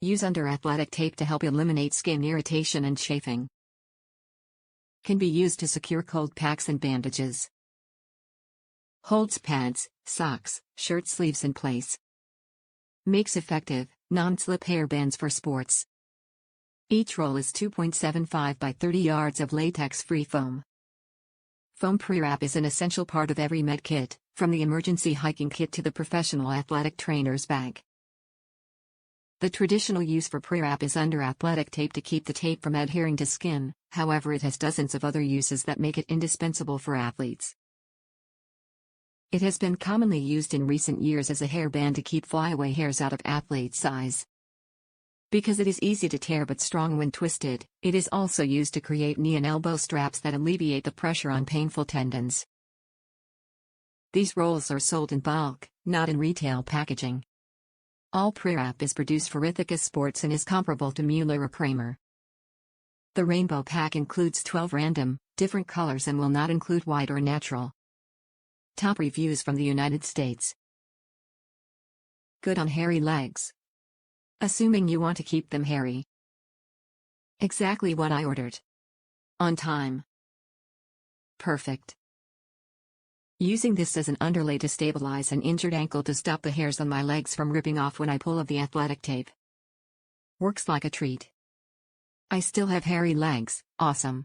Use under athletic tape to help eliminate skin irritation and chafing. Can be used to secure cold packs and bandages. Holds pads, socks, shirt sleeves in place. Makes effective, non-slip hairbands for sports. Each roll is 2.75 by 30 yards of latex-free foam. Foam prewrap is an essential part of every med kit, from the emergency hiking kit to the professional athletic trainer's bag. The traditional use for prewrap is under athletic tape to keep the tape from adhering to skin, however it has dozens of other uses that make it indispensable for athletes. It has been commonly used in recent years as a hairband to keep flyaway hairs out of athletes' eyes. Because it is easy to tear but strong when twisted, it is also used to create knee and elbow straps that alleviate the pressure on painful tendons. These rolls are sold in bulk, not in retail packaging. All prewrap is produced for IthacaSports and is comparable to Mueller or Cramer. The rainbow pack includes 12 random, different colors and will not include white or natural. Top reviews from the United States. Good on hairy legs. Assuming you want to keep them hairy. Exactly what I ordered. On time. Perfect. Using this as an underlay to stabilize an injured ankle to stop the hairs on my legs from ripping off when I pull of the athletic tape. Works like a treat. I still have hairy legs, awesome.